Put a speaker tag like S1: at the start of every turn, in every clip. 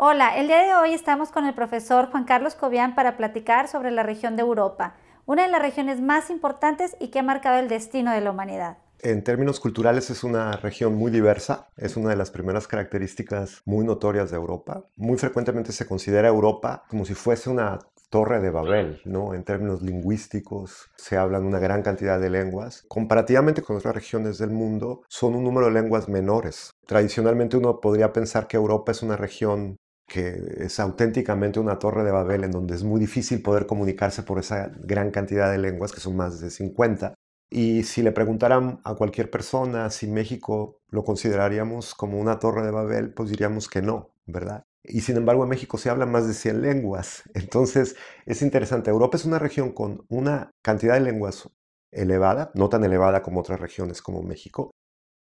S1: Hola, el día de hoy estamos con el profesor Juan Carlos Cobian para platicar sobre la región de Europa, una de las regiones más importantes y que ha marcado el destino de la humanidad.
S2: En términos culturales es una región muy diversa, es una de las primeras características muy notorias de Europa. Muy frecuentemente se considera Europa como si fuese una torre de Babel, ¿no? En términos lingüísticos se hablan una gran cantidad de lenguas. Comparativamente con otras regiones del mundo, son un número de lenguas menores. Tradicionalmente uno podría pensar que Europa es una región que es auténticamente una torre de Babel en donde es muy difícil poder comunicarse por esa gran cantidad de lenguas, que son más de 50. Y si le preguntaran a cualquier persona si México lo consideraríamos como una torre de Babel, pues diríamos que no, ¿verdad? Y sin embargo en México se hablan más de 100 lenguas. Entonces es interesante. Europa es una región con una cantidad de lenguas elevada, no tan elevada como otras regiones como México,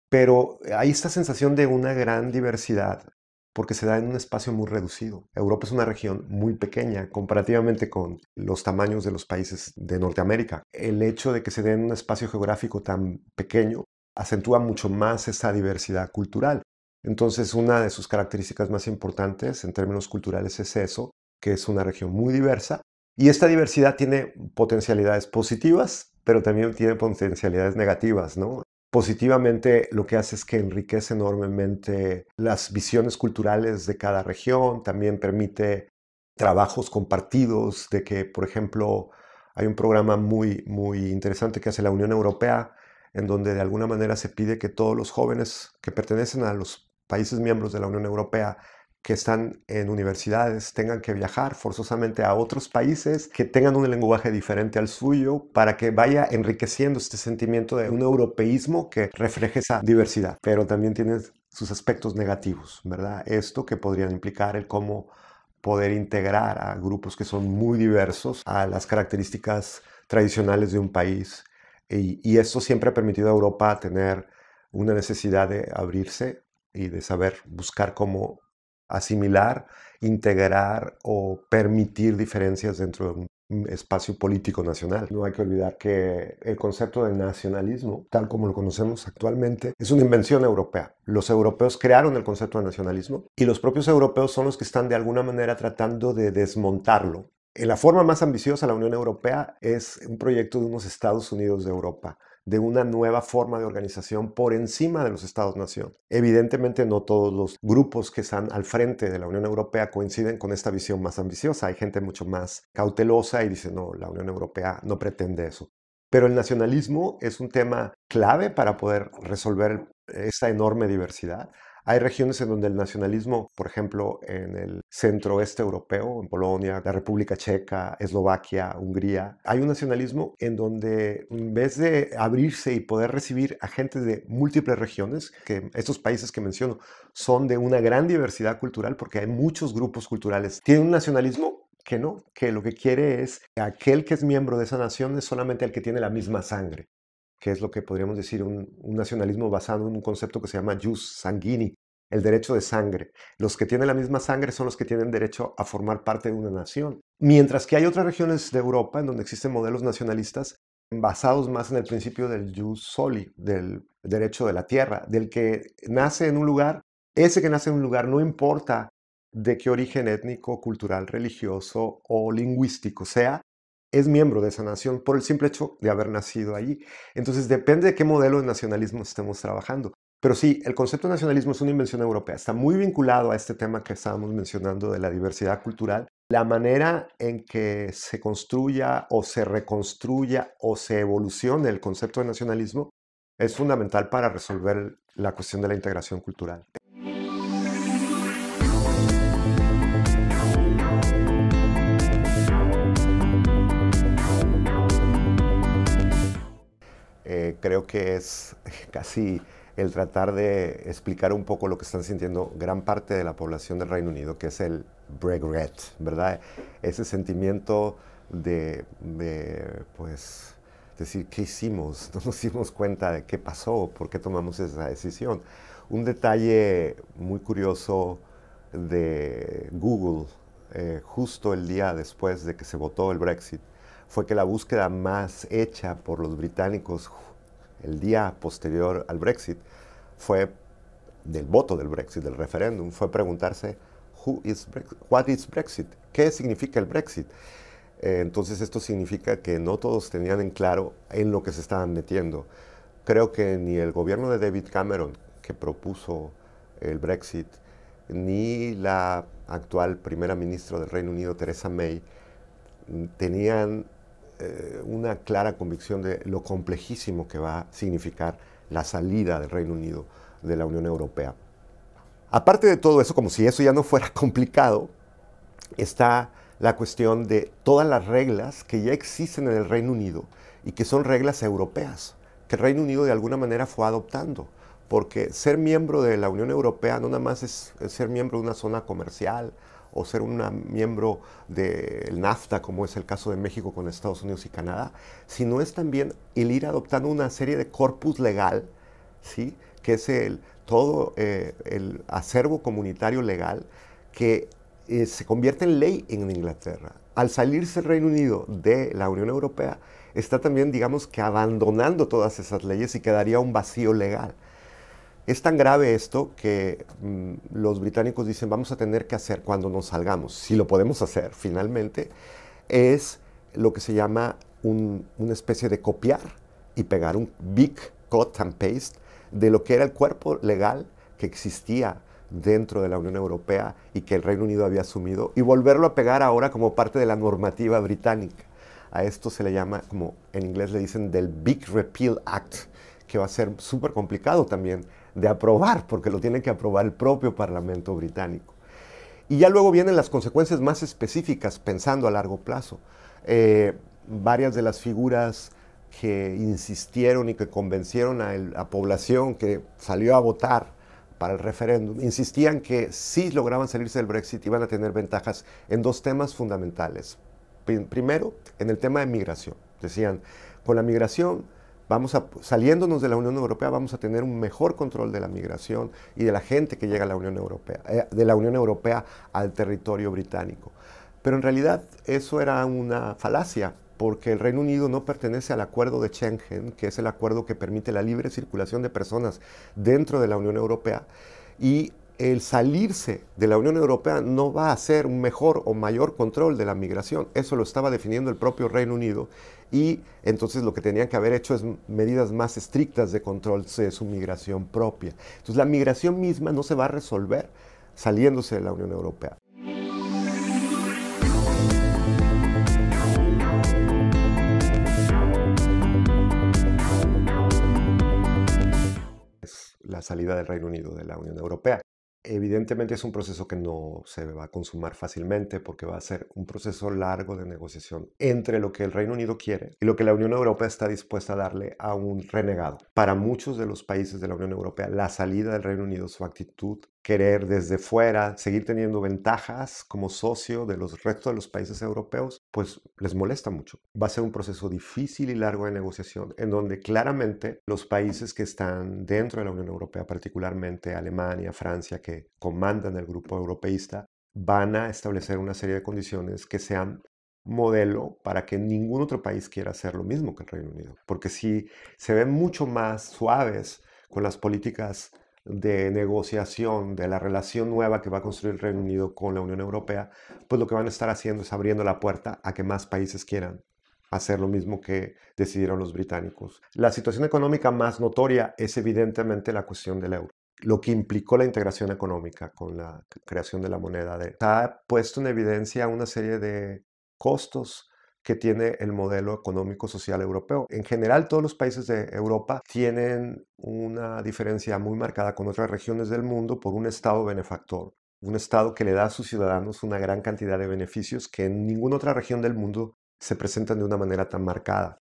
S2: pero hay esta sensación de una gran diversidad porque se da en un espacio muy reducido. Europa es una región muy pequeña comparativamente con los tamaños de los países de Norteamérica. El hecho de que se dé en un espacio geográfico tan pequeño acentúa mucho más esa diversidad cultural. Entonces, una de sus características más importantes en términos culturales es eso, que es una región muy diversa. Y esta diversidad tiene potencialidades positivas, pero también tiene potencialidades negativas, ¿no? Positivamente lo que hace es que enriquece enormemente las visiones culturales de cada región, también permite trabajos compartidos, de que, por ejemplo, hay un programa muy interesante que hace la Unión Europea, en donde de alguna manera se pide que todos los jóvenes que pertenecen a los países miembros de la Unión Europea que están en universidades tengan que viajar forzosamente a otros países que tengan un lenguaje diferente al suyo para que vaya enriqueciendo este sentimiento de un europeísmo que refleje esa diversidad, pero también tiene sus aspectos negativos, ¿verdad? Esto que podrían implicar el cómo poder integrar a grupos que son muy diversos a las características tradicionales de un país. Y esto siempre ha permitido a Europa tener una necesidad de abrirse y de saber buscar cómo asimilar, integrar o permitir diferencias dentro de un espacio político nacional. No hay que olvidar que el concepto de nacionalismo, tal como lo conocemos actualmente, es una invención europea. Los europeos crearon el concepto de nacionalismo y los propios europeos son los que están de alguna manera tratando de desmontarlo. En la forma más ambiciosa, la Unión Europea es un proyecto de unos Estados Unidos de Europa, de una nueva forma de organización por encima de los Estados-nación. Evidentemente no todos los grupos que están al frente de la Unión Europea coinciden con esta visión más ambiciosa. Hay gente mucho más cautelosa y dice, no, la Unión Europea no pretende eso. Pero el nacionalismo es un tema clave para poder resolver esta enorme diversidad. Hay regiones en donde el nacionalismo, por ejemplo, en el centro-oeste europeo, en Polonia, la República Checa, Eslovaquia, Hungría, hay un nacionalismo en donde en vez de abrirse y poder recibir a gente de múltiples regiones, que estos países que menciono son de una gran diversidad cultural porque hay muchos grupos culturales, tienen un nacionalismo que no, que lo que quiere es que aquel que es miembro de esa nación es solamente el que tiene la misma sangre, que es lo que podríamos decir un nacionalismo basado en un concepto que se llama jus sanguini, el derecho de sangre. Los que tienen la misma sangre son los que tienen derecho a formar parte de una nación. Mientras que hay otras regiones de Europa en donde existen modelos nacionalistas basados más en el principio del jus soli, del derecho de la tierra, del que nace en un lugar, ese que nace en un lugar no importa de qué origen étnico, cultural, religioso o lingüístico sea, es miembro de esa nación por el simple hecho de haber nacido allí. Entonces depende de qué modelo de nacionalismo estemos trabajando. Pero sí, el concepto de nacionalismo es una invención europea. Está muy vinculado a este tema que estábamos mencionando de la diversidad cultural. La manera en que se construya o se reconstruya o se evolucione el concepto de nacionalismo es fundamental para resolver la cuestión de la integración cultural. Creo que es casi el tratar de explicar un poco lo que están sintiendo gran parte de la población del Reino Unido, que es el regret, ¿verdad? Ese sentimiento pues, decir, ¿qué hicimos? No nos dimos cuenta de qué pasó, por qué tomamos esa decisión. Un detalle muy curioso de Google, justo el día después de que se votó el Brexit, fue que la búsqueda más hecha por los británicos el día posterior al Brexit fue del voto del Brexit, del referéndum, fue preguntarse what is Brexit? ¿Qué significa el Brexit? Entonces esto significa que no todos tenían en claro en lo que se estaban metiendo. Creo que ni el gobierno de David Cameron, que propuso el Brexit, ni la actual primera ministra del Reino Unido, Theresa May, tenían una clara convicción de lo complejísimo que va a significar la salida del Reino Unido de la Unión Europea. Aparte de todo eso, como si eso ya no fuera complicado, está la cuestión de todas las reglas que ya existen en el Reino Unido y que son reglas europeas, que el Reino Unido de alguna manera fue adoptando, porque ser miembro de la Unión Europea no nada más es ser miembro de una zona comercial o ser un miembro del NAFTA, como es el caso de México con Estados Unidos y Canadá, sino es también el ir adoptando una serie de corpus legal, ¿sí? Que es todo el acervo comunitario legal que se convierte en ley en Inglaterra. Al salirse el Reino Unido de la Unión Europea, está también, digamos, que abandonando todas esas leyes y quedaría un vacío legal. Es tan grave esto que los británicos dicen vamos a tener que hacer cuando nos salgamos, si lo podemos hacer finalmente, es lo que se llama una especie de copiar y pegar un big cut and paste de lo que era el cuerpo legal que existía dentro de la Unión Europea y que el Reino Unido había asumido y volverlo a pegar ahora como parte de la normativa británica. A esto se le llama, como en inglés le dicen, del Big Repeal Act, que va a ser súper complicado también de aprobar, porque lo tiene que aprobar el propio Parlamento británico. Y ya luego vienen las consecuencias más específicas, pensando a largo plazo. Varias de las figuras que insistieron y que convencieron a la población que salió a votar para el referéndum, insistían que si lograban salirse del Brexit iban a tener ventajas en dos temas fundamentales. Primero, en el tema de migración. Decían, con la migración, saliéndonos de la Unión Europea, vamos a tener un mejor control de la migración y de la gente que llega a la Unión Europea, de la Unión Europea al territorio británico. Pero en realidad eso era una falacia, porque el Reino Unido no pertenece al acuerdo de Schengen, que es el acuerdo que permite la libre circulación de personas dentro de la Unión Europea, y el salirse de la Unión Europea no va a hacer un mejor o mayor control de la migración. Eso lo estaba definiendo el propio Reino Unido, y entonces lo que tenían que haber hecho es medidas más estrictas de control de su migración propia. Entonces la migración misma no se va a resolver saliéndose de la Unión Europea. La salida del Reino Unido de la Unión Europea. Evidentemente es un proceso que no se va a consumar fácilmente porque va a ser un proceso largo de negociación entre lo que el Reino Unido quiere y lo que la Unión Europea está dispuesta a darle a un renegado. Para muchos de los países de la Unión Europea, la salida del Reino Unido, su actitud, querer desde fuera seguir teniendo ventajas como socio de los restos de los países europeos, pues les molesta mucho. Va a ser un proceso difícil y largo de negociación en donde claramente los países que están dentro de la Unión Europea, particularmente Alemania, Francia, que comandan el grupo europeísta, van a establecer una serie de condiciones que sean modelo para que ningún otro país quiera hacer lo mismo que el Reino Unido. Porque si se ven mucho más suaves con las políticas de negociación de la relación nueva que va a construir el Reino Unido con la Unión Europea, pues lo que van a estar haciendo es abriendo la puerta a que más países quieran hacer lo mismo que decidieron los británicos. La situación económica más notoria es evidentemente la cuestión del euro, lo que implicó la integración económica con la creación de la moneda. Ha puesto en evidencia una serie de costos que tiene el modelo económico social europeo. En general, todos los países de Europa tienen una diferencia muy marcada con otras regiones del mundo por un Estado benefactor, un Estado que le da a sus ciudadanos una gran cantidad de beneficios que en ninguna otra región del mundo se presentan de una manera tan marcada.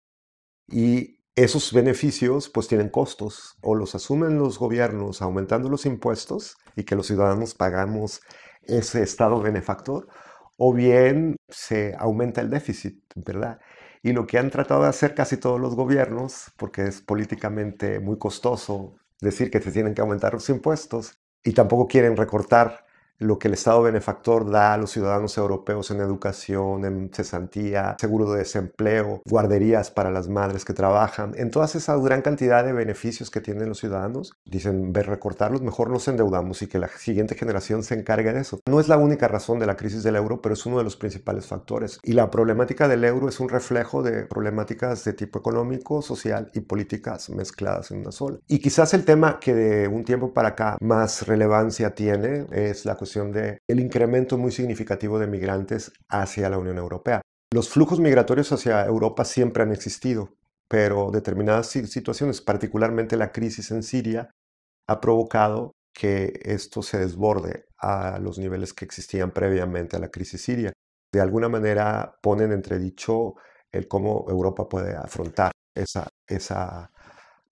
S2: Y esos beneficios pues tienen costos, o los asumen los gobiernos aumentando los impuestos y que los ciudadanos pagamos ese Estado benefactor, o bien se aumenta el déficit, ¿verdad? Y lo que han tratado de hacer casi todos los gobiernos, porque es políticamente muy costoso decir que se tienen que aumentar los impuestos y tampoco quieren recortar lo que el Estado benefactor da a los ciudadanos europeos en educación, en cesantía, seguro de desempleo, guarderías para las madres que trabajan, en toda esa gran cantidad de beneficios que tienen los ciudadanos, dicen, ver recortarlos, mejor nos endeudamos y que la siguiente generación se encargue de eso. No es la única razón de la crisis del euro, pero es uno de los principales factores. Y la problemática del euro es un reflejo de problemáticas de tipo económico, social y políticas mezcladas en una sola. Y quizás el tema que de un tiempo para acá más relevancia tiene es la cuestión del incremento muy significativo de migrantes hacia la Unión Europea. Los flujos migratorios hacia Europa siempre han existido, pero determinadas situaciones, particularmente la crisis en Siria, ha provocado que esto se desborde a los niveles que existían previamente a la crisis siria. De alguna manera ponen en entredicho el cómo Europa puede afrontar esa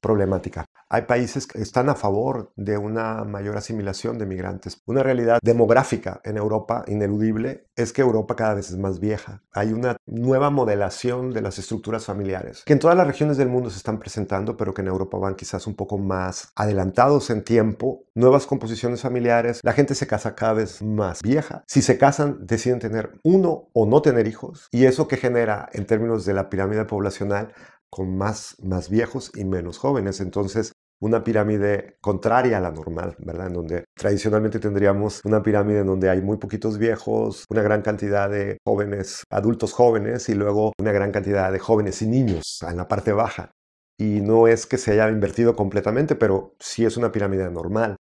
S2: problemática. Hay países que están a favor de una mayor asimilación de migrantes. Una realidad demográfica en Europa ineludible es que Europa cada vez es más vieja. Hay una nueva modelación de las estructuras familiares que en todas las regiones del mundo se están presentando, pero que en Europa van quizás un poco más adelantados en tiempo. Nuevas composiciones familiares. La gente se casa cada vez más vieja. Si se casan, deciden tener uno o no tener hijos. Y eso que genera en términos de la pirámide poblacional con más viejos y menos jóvenes. Entonces, una pirámide contraria a la normal, ¿verdad? En donde tradicionalmente tendríamos una pirámide en donde hay muy poquitos viejos, una gran cantidad de jóvenes, adultos jóvenes y luego una gran cantidad de jóvenes y niños en la parte baja. Y no es que se haya invertido completamente, pero sí es una pirámide normal.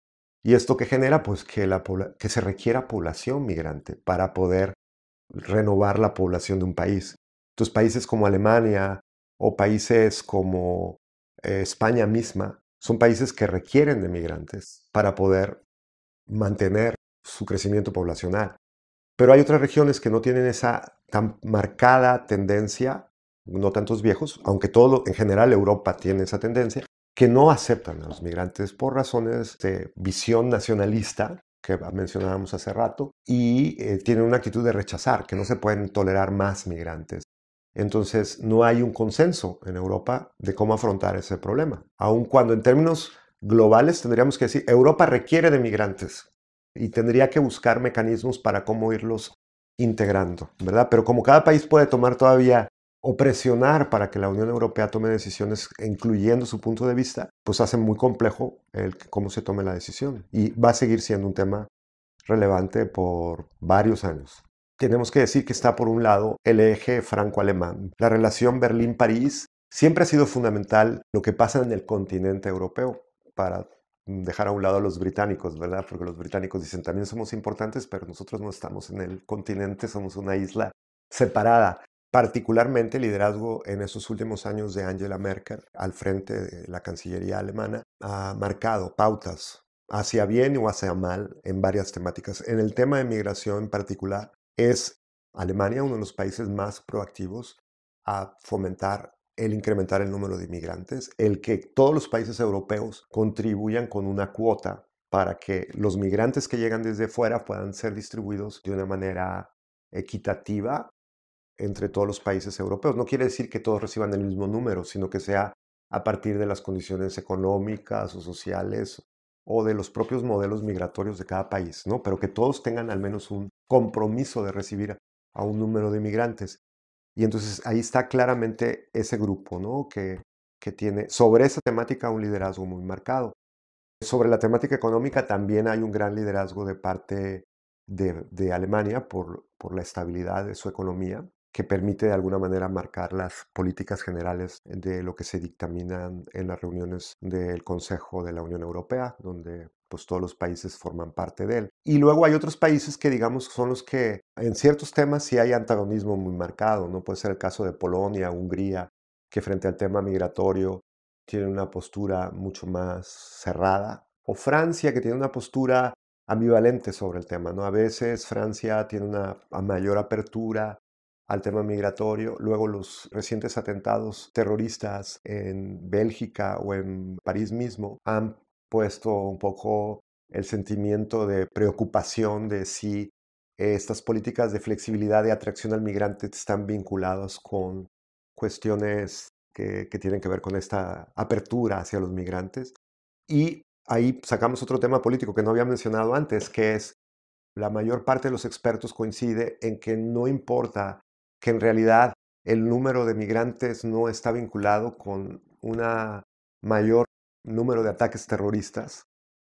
S2: ¿Y esto que genera? Pues que se requiera población migrante para poder renovar la población de un país. Entonces, países como Alemania o países como España misma, son países que requieren de migrantes para poder mantener su crecimiento poblacional. Pero hay otras regiones que no tienen esa tan marcada tendencia, no tantos viejos, aunque en general Europa tiene esa tendencia, que no aceptan a los migrantes por razones de visión nacionalista, que mencionábamos hace rato, y tienen una actitud de rechazar, que no se pueden tolerar más migrantes. Entonces, no hay un consenso en Europa de cómo afrontar ese problema. Aun cuando en términos globales tendríamos que decir, Europa requiere de migrantes y tendría que buscar mecanismos para cómo irlos integrando, ¿verdad? Pero como cada país puede tomar todavía o presionar para que la Unión Europea tome decisiones incluyendo su punto de vista, pues hace muy complejo cómo se tome la decisión. Y va a seguir siendo un tema relevante por varios años. Tenemos que decir que está por un lado el eje franco-alemán. La relación Berlín-París siempre ha sido fundamental lo que pasa en el continente europeo para dejar a un lado a los británicos, ¿verdad? Porque los británicos dicen también somos importantes, pero nosotros no estamos en el continente, somos una isla separada. Particularmente el liderazgo en estos últimos años de Angela Merkel al frente de la Cancillería alemana ha marcado pautas hacia bien o hacia mal en varias temáticas. En el tema de migración en particular, es Alemania uno de los países más proactivos a fomentar incrementar el número de inmigrantes, el que todos los países europeos contribuyan con una cuota para que los migrantes que llegan desde fuera puedan ser distribuidos de una manera equitativa entre todos los países europeos. No quiere decir que todos reciban el mismo número, sino que sea a partir de las condiciones económicas o sociales o de los propios modelos migratorios de cada país, ¿no? Pero que todos tengan al menos un compromiso de recibir a un número de inmigrantes. Y entonces ahí está claramente ese grupo, ¿no? que tiene sobre esa temática un liderazgo muy marcado. Sobre la temática económica también hay un gran liderazgo de parte de Alemania por la estabilidad de su economía, que permite de alguna manera marcar las políticas generales de lo que se dictaminan en las reuniones del Consejo de la Unión Europea, donde pues todos los países forman parte de él. Y luego hay otros países que digamos son los que en ciertos temas sí hay antagonismo muy marcado, ¿no? Puede ser el caso de Polonia, Hungría, que frente al tema migratorio tienen una postura mucho más cerrada, o Francia, que tiene una postura ambivalente sobre el tema, ¿no? A veces Francia tiene una mayor apertura al tema migratorio. Luego los recientes atentados terroristas en Bélgica o en París mismo han puesto un poco el sentimiento de preocupación de si estas políticas de flexibilidad y atracción al migrante están vinculadas con cuestiones que tienen que ver con esta apertura hacia los migrantes. Y ahí sacamos otro tema político que no había mencionado antes, que es la mayor parte de los expertos coincide en que no importa, que en realidad el número de migrantes no está vinculado con un mayor número de ataques terroristas,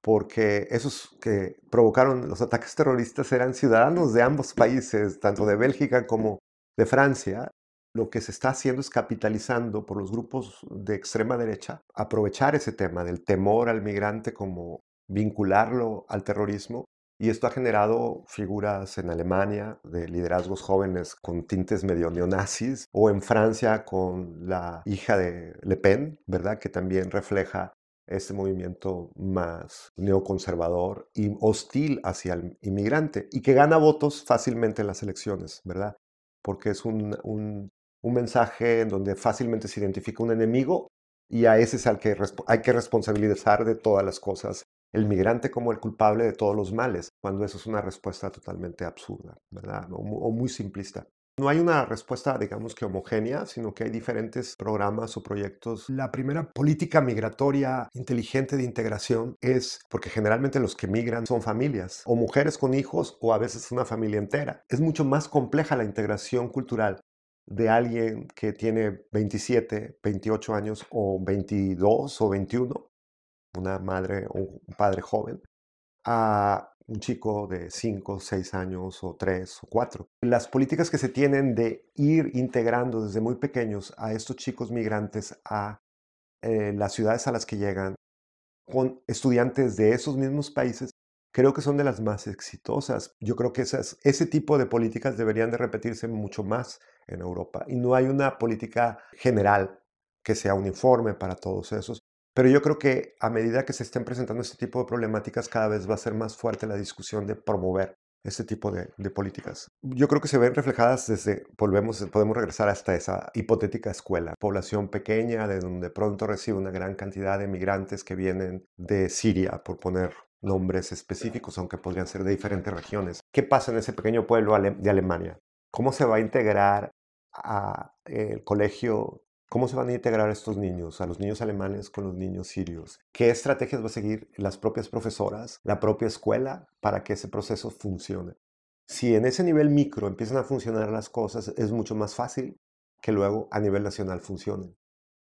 S2: porque esos que provocaron los ataques terroristas eran ciudadanos de ambos países, tanto de Bélgica como de Francia. Lo que se está haciendo es capitalizando por los grupos de extrema derecha, aprovechar ese tema del temor al migrante como vincularlo al terrorismo. Y esto ha generado figuras en Alemania de liderazgos jóvenes con tintes medio neonazis, o en Francia con la hija de Le Pen, ¿verdad? Que también refleja este movimiento más neoconservador y hostil hacia el inmigrante, y que gana votos fácilmente en las elecciones, ¿verdad? Porque es un mensaje en donde fácilmente se identifica un enemigo, y a ese es al que hay que responsabilizar de todas las cosas, el migrante como el culpable de todos los males, cuando eso es una respuesta totalmente absurda, ¿verdad? O muy simplista. No hay una respuesta, digamos que homogénea, sino que hay diferentes programas o proyectos. La primera política migratoria inteligente de integración es, porque generalmente los que migran son familias, o mujeres con hijos, o a veces una familia entera. Es mucho más compleja la integración cultural de alguien que tiene 27, 28 años, o 22 o 21, una madre o un padre joven, a un chico de 5, 6 años o 3 o 4. Las políticas que se tienen de ir integrando desde muy pequeños a estos chicos migrantes a las ciudades a las que llegan con estudiantes de esos mismos países, creo que son de las más exitosas. Yo creo que ese tipo de políticas deberían de repetirse mucho más en Europa. Y no hay una política general que sea uniforme para todos esos. Pero yo creo que a medida que se estén presentando este tipo de problemáticas, cada vez va a ser más fuerte la discusión de promover este tipo de políticas. Yo creo que se ven reflejadas podemos regresar hasta esa hipotética escuela. Población pequeña, de donde pronto recibe una gran cantidad de migrantes que vienen de Siria, por poner nombres específicos, aunque podrían ser de diferentes regiones. ¿Qué pasa en ese pequeño pueblo de Alemania? ¿Cómo se va a integrar a el colegio? ¿Cómo se van a integrar estos niños, a los niños alemanes con los niños sirios? ¿Qué estrategias va a seguir las propias profesoras, la propia escuela, para que ese proceso funcione? Si en ese nivel micro empiezan a funcionar las cosas, es mucho más fácil que luego a nivel nacional funcionen.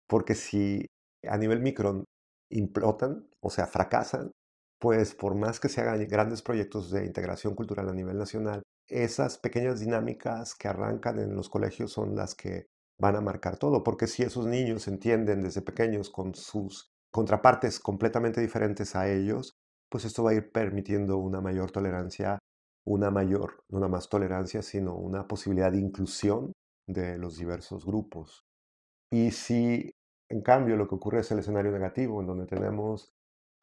S2: Porque si a nivel micro implotan, o sea, fracasan, pues por más que se hagan grandes proyectos de integración cultural a nivel nacional, esas pequeñas dinámicas que arrancan en los colegios son las que van a marcar todo, porque si esos niños entienden desde pequeños con sus contrapartes completamente diferentes a ellos, pues esto va a ir permitiendo una mayor tolerancia, no una más tolerancia, sino una posibilidad de inclusión de los diversos grupos. Y si, en cambio, lo que ocurre es el escenario negativo, en donde tenemos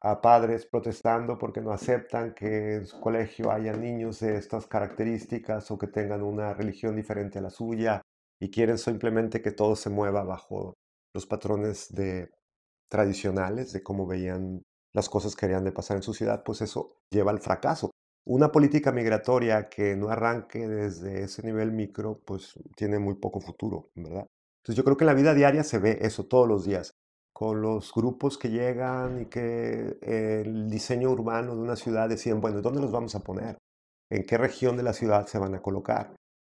S2: a padres protestando porque no aceptan que en su colegio haya niños de estas características o que tengan una religión diferente a la suya, y quieren simplemente que todo se mueva bajo los patrones tradicionales de cómo veían las cosas que harían de pasar en su ciudad, pues eso lleva al fracaso. Una política migratoria que no arranque desde ese nivel micro, pues tiene muy poco futuro, ¿verdad? Entonces yo creo que en la vida diaria se ve eso todos los días, con los grupos que llegan y que el diseño urbano de una ciudad deciden, bueno, ¿dónde los vamos a poner? ¿En qué región de la ciudad se van a colocar?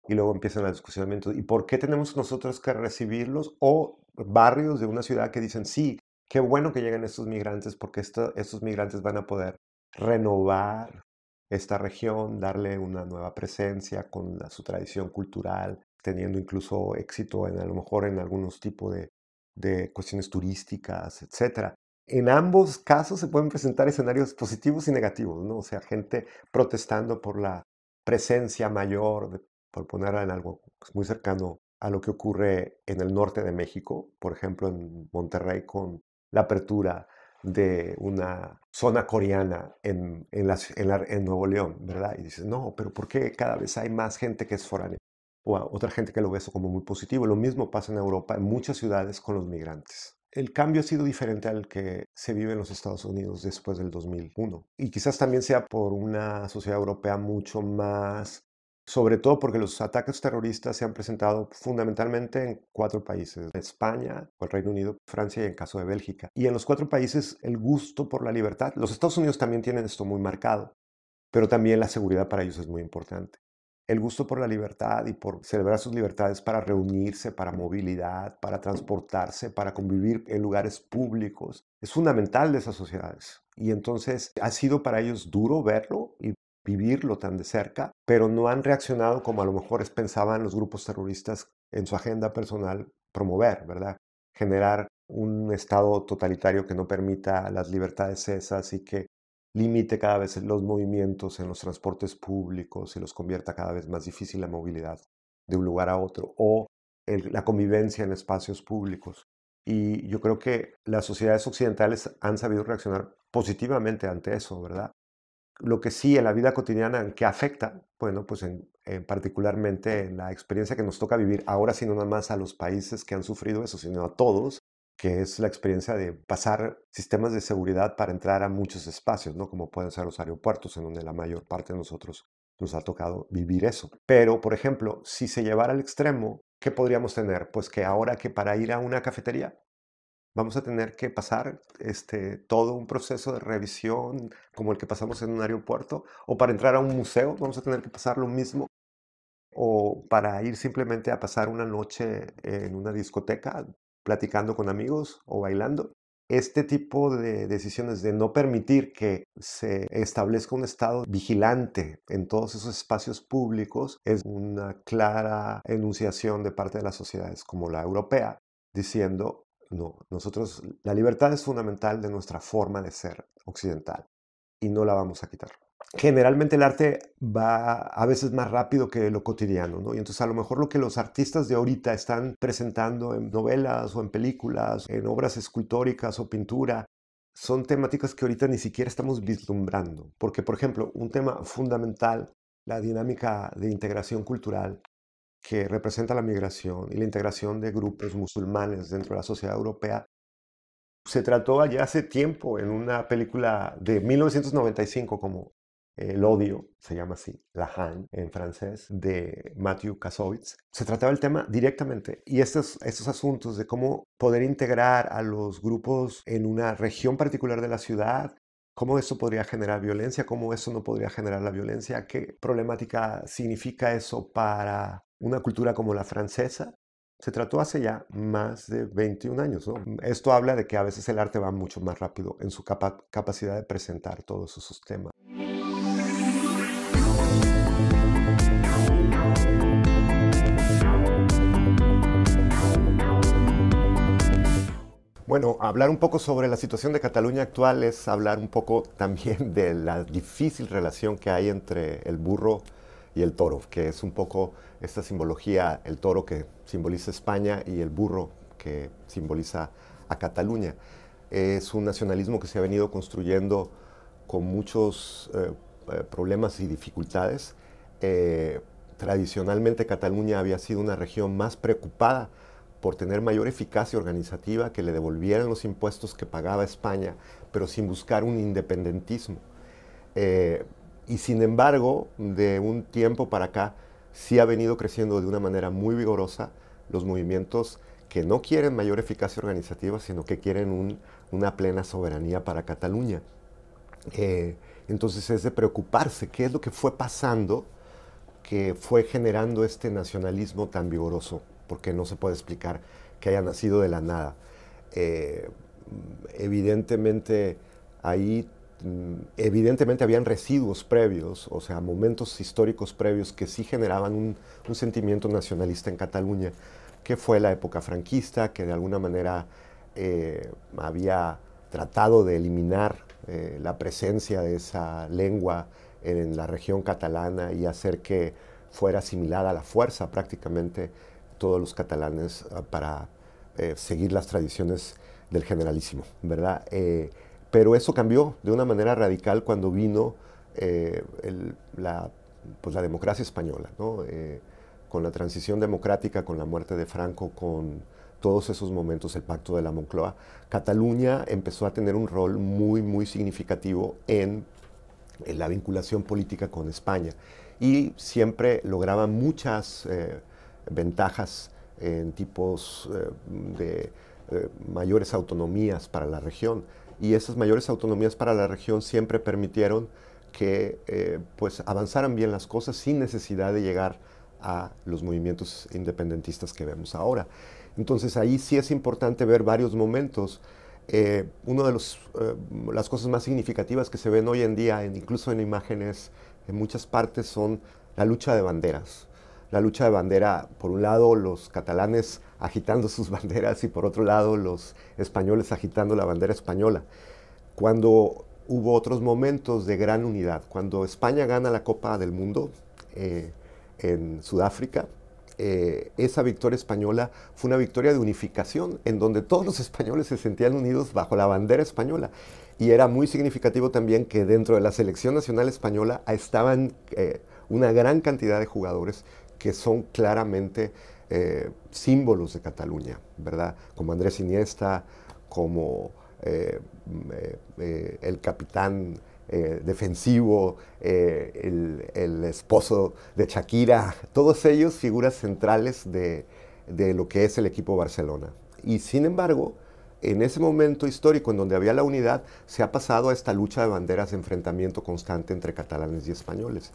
S2: Y luego empiezan las discusiones. ¿Y por qué tenemos nosotros que recibirlos? O barrios de una ciudad que dicen, sí, qué bueno que lleguen estos migrantes, porque estos migrantes van a poder renovar esta región, darle una nueva presencia con su tradición cultural, teniendo incluso éxito a lo mejor en algunos tipos de cuestiones turísticas, etcétera. En ambos casos se pueden presentar escenarios positivos y negativos, ¿no? O sea, gente protestando por la presencia mayor, por ponerla en algo muy cercano a lo que ocurre en el norte de México, por ejemplo en Monterrey, con la apertura de una zona coreana en Nuevo León, ¿verdad? Y dices, no, pero ¿por qué cada vez hay más gente que es foránea? O otra gente que lo ve eso como muy positivo. Lo mismo pasa en Europa, en muchas ciudades con los migrantes. El cambio ha sido diferente al que se vive en los Estados Unidos después del 2001. Y quizás también sea por una sociedad europea mucho más, sobre todo porque los ataques terroristas se han presentado fundamentalmente en 4 países: España, el Reino Unido, Francia y en caso de Bélgica. Y en los 4 países el gusto por la libertad, los Estados Unidos también tienen esto muy marcado, pero también la seguridad para ellos es muy importante. El gusto por la libertad y por celebrar sus libertades para reunirse, para movilidad, para transportarse, para convivir en lugares públicos, es fundamental de esas sociedades. Y entonces ha sido para ellos duro verlo y vivirlo tan de cerca, pero no han reaccionado como a lo mejor pensaban los grupos terroristas en su agenda personal promover, ¿verdad? Generar un estado totalitario que no permita las libertades esas y que limite cada vez los movimientos en los transportes públicos y los convierta cada vez más difícil la movilidad de un lugar a otro o la convivencia en espacios públicos. Y yo creo que las sociedades occidentales han sabido reaccionar positivamente ante eso, ¿verdad? Lo que sí en la vida cotidiana que afecta, bueno, pues particularmente en la experiencia que nos toca vivir, ahora sí no nada más a los países que han sufrido eso, sino a todos, que es la experiencia de pasar sistemas de seguridad para entrar a muchos espacios, ¿no? Como pueden ser los aeropuertos, en donde la mayor parte de nosotros nos ha tocado vivir eso. Pero, por ejemplo, si se llevara al extremo, ¿qué podríamos tener? Pues que ahora que para ir a una cafetería vamos a tener que pasar todo un proceso de revisión como el que pasamos en un aeropuerto, o para entrar a un museo vamos a tener que pasar lo mismo, o para ir simplemente a pasar una noche en una discoteca platicando con amigos o bailando. Este tipo de decisiones de no permitir que se establezca un estado vigilante en todos esos espacios públicos es una clara enunciación de parte de las sociedades como la europea, diciendo, no, nosotros, la libertad es fundamental de nuestra forma de ser occidental y no la vamos a quitar. Generalmente el arte va a veces más rápido que lo cotidiano, ¿no? Y entonces a lo mejor lo que los artistas de ahorita están presentando en novelas o en películas, en obras escultóricas o pintura, son temáticas que ahorita ni siquiera estamos vislumbrando. Porque, por ejemplo, un tema fundamental, la dinámica de integración cultural que representa la migración y la integración de grupos musulmanes dentro de la sociedad europea, se trató allá hace tiempo en una película de 1995 como El odio, se llama así, La Haine en francés, de Matthew Kassovitz. Se trataba el tema directamente y estos asuntos de cómo poder integrar a los grupos en una región particular de la ciudad, cómo eso podría generar violencia, cómo eso no podría generar la violencia, qué problemática significa eso para una cultura como la francesa. Se trató hace ya más de 21 años, ¿no? Esto habla de que a veces el arte va mucho más rápido en su capacidad de presentar todos esos temas. Bueno, hablar un poco sobre la situación de Cataluña actual es hablar un poco también de la difícil relación que hay entre el burro y el toro, que es un poco esta simbología, el toro que simboliza España y el burro que simboliza a Cataluña. Es un nacionalismo que se ha venido construyendo con muchos problemas y dificultades. Tradicionalmente Cataluña había sido una región más preocupada por tener mayor eficacia organizativa, que le devolvieran los impuestos que pagaba España, pero sin buscar un independentismo. Y sin embargo, de un tiempo para acá, sí ha venido creciendo de una manera muy vigorosa los movimientos que no quieren mayor eficacia organizativa, sino que quieren una plena soberanía para Cataluña. Entonces es de preocuparse qué es lo que fue pasando, que fue generando este nacionalismo tan vigoroso, porque no se puede explicar que haya nacido de la nada. Evidentemente habían residuos previos, o sea, momentos históricos previos que sí generaban un sentimiento nacionalista en Cataluña, que fue la época franquista, que de alguna manera había tratado de eliminar la presencia de esa lengua en la región catalana y hacer que fuera asimilada a la fuerza prácticamente todos los catalanes para seguir las tradiciones del generalísimo, ¿verdad? Pero eso cambió de una manera radical cuando vino la democracia española, ¿no? Con la transición democrática, con la muerte de Franco, con todos esos momentos, el pacto de la Moncloa, Cataluña empezó a tener un rol muy, muy significativo en la vinculación política con España y siempre lograba muchas ventajas en tipos de mayores autonomías para la región. Y esas mayores autonomías para la región siempre permitieron que pues avanzaran bien las cosas sin necesidad de llegar a los movimientos independentistas que vemos ahora. Entonces ahí sí es importante ver varios momentos. Una de las cosas más significativas que se ven hoy en día, incluso en imágenes en muchas partes, son la lucha de banderas. La lucha de bandera, por un lado los catalanes agitando sus banderas y por otro lado los españoles agitando la bandera española. Cuando hubo otros momentos de gran unidad, cuando España gana la Copa del Mundo en Sudáfrica, esa victoria española fue una victoria de unificación en donde todos los españoles se sentían unidos bajo la bandera española. Y era muy significativo también que dentro de la selección nacional española estaban una gran cantidad de jugadores que son claramente símbolos de Cataluña, ¿verdad? Como Andrés Iniesta, como el capitán defensivo, el esposo de Shakira, todos ellos figuras centrales de lo que es el equipo Barcelona. Y sin embargo, en ese momento histórico en donde había la unidad, se ha pasado a esta lucha de banderas de enfrentamiento constante entre catalanes y españoles.